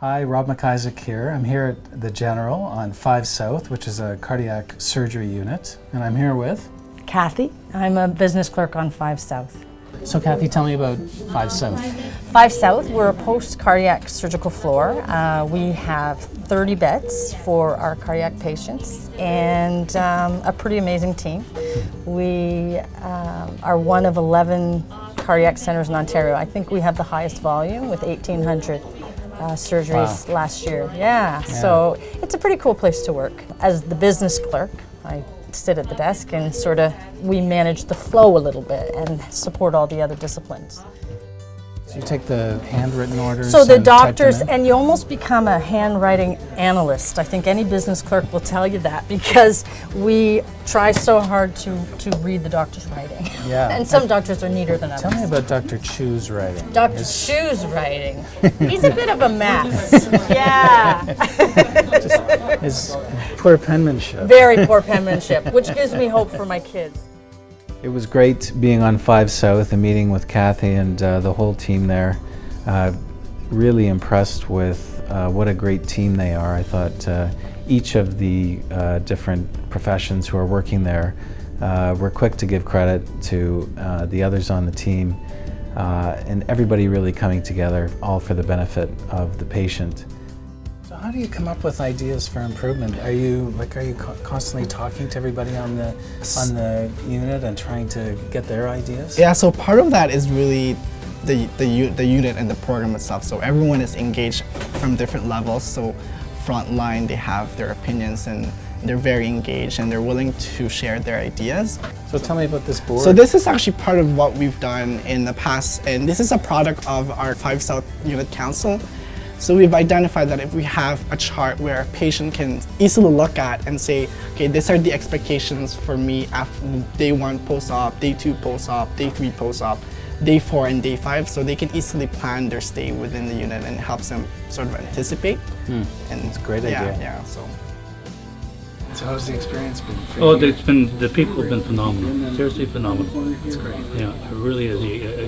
Hi, Rob McIsaac here. I'm here at the General on 5 South, which is a cardiac surgery unit, and I'm here with... Kathy. I'm a business clerk on 5 South. So Kathy, tell me about 5 South. 5 South, we're a post-cardiac surgical floor. We have 30 beds for our cardiac patients and a pretty amazing team. We are one of 11 cardiac centers in Ontario. I think we have the highest volume with 1,800 surgeries last year. Yeah, so it's a pretty cool place to work. As the business clerk, I sit at the desk and we manage the flow a little bit and support all the other disciplines. So you take the handwritten orders. So the and type them doctors, in? and you almost become a handwriting analyst. I think any business clerk will tell you that because we try so hard to read the doctor's writing. Yeah. And some doctors are neater than others. Tell me about Dr. Chu's writing. Dr. Chu's writing. He's a bit of a mess. Yeah. His poor penmanship. Very poor penmanship, which gives me hope for my kids. It was great being on 5 South and meeting with Kathy and the whole team there. Really impressed with what a great team they are. I thought each of the different professions who are working there were quick to give credit to the others on the team, and everybody really coming together, all for the benefit of the patient. So how do you come up with ideas for improvement? Are you constantly talking to everybody on the unit and trying to get their ideas? Yeah, so part of that is really the unit and the program itself. So everyone is engaged from different levels. So frontline, they have their opinions and they're very engaged and they're willing to share their ideas. So tell me about this board. So this is actually part of what we've done in the past, and this is a product of our 5 South Unit Council. So we've identified that if we have a chart where a patient can easily look at and say, okay, these are the expectations for me after day 1 post-op, day 2 post-op, day 3 post-op, day 4 and day 5, so they can easily plan their stay within the unit and helps them sort of anticipate. And That's a great idea. Yeah, so how's the experience been for Oh, you? the people have been phenomenal, seriously phenomenal. That's great. Yeah, it really is.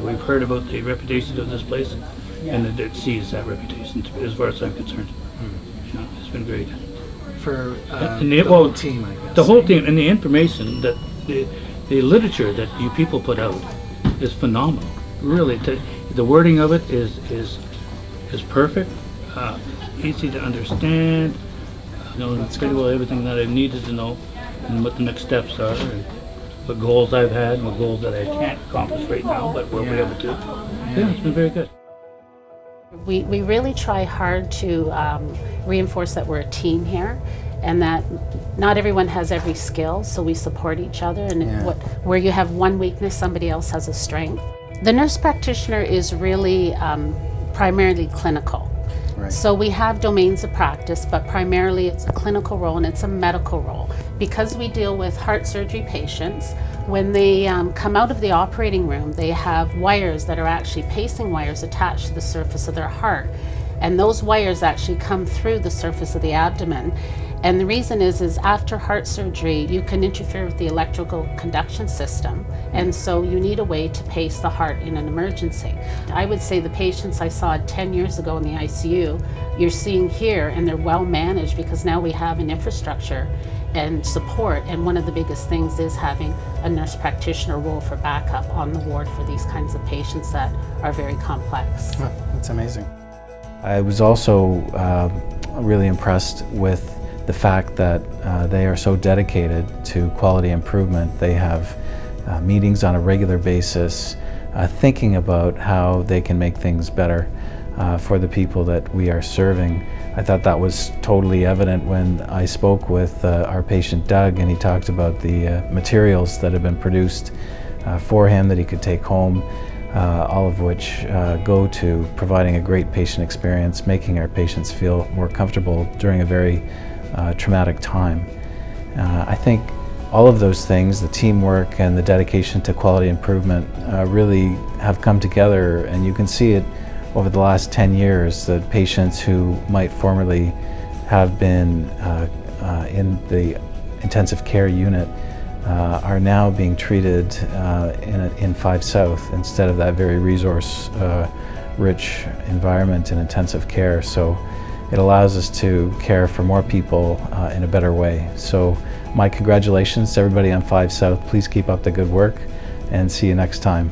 We've heard about the reputation of this place, and it exceeds that reputation as far as I'm concerned. Yeah, it's been great. For And the whole team, I guess. The whole team, and the information that the literature that you people put out is phenomenal. Really, the wording of it is perfect. It's easy to understand. It's pretty well everything that I've needed to know, and what the next steps are, and what goals I've had, and what goals that I can't accomplish right now, but we'll be able to. Yeah, it's been very good. We really try hard to reinforce that we're a team here, and that not everyone has every skill, so we support each other, and where you have one weakness, somebody else has a strength. The nurse practitioner is really primarily clinical. Right. So we have domains of practice, but primarily it's a clinical role and it's a medical role. Because we deal with heart surgery patients, when they come out of the operating room, they have wires that are actually pacing wires attached to the surface of their heart. And those wires actually come through the surface of the abdomen. And the reason is after heart surgery, you can interfere with the electrical conduction system. And so you need a way to pace the heart in an emergency. I would say the patients I saw 10 years ago in the ICU, you're seeing here, and they're well managed because now we have an infrastructure and support. And one of the biggest things is having a nurse practitioner role for backup on the ward for these kinds of patients that are very complex. Oh, that's amazing. I was also really impressed with the fact that they are so dedicated to quality improvement. They have meetings on a regular basis, thinking about how they can make things better for the people that we are serving. I thought that was totally evident when I spoke with our patient Doug, and he talked about the materials that have been produced for him that he could take home, all of which go to providing a great patient experience, making our patients feel more comfortable during a very traumatic time. I think all of those things, the teamwork and the dedication to quality improvement, really have come together, and you can see it over the last 10 years. The patients who might formerly have been in the intensive care unit are now being treated in 5 South instead of that very resource rich environment in intensive care. So it allows us to care for more people in a better way. So my congratulations to everybody on 5 South. Please keep up the good work and see you next time.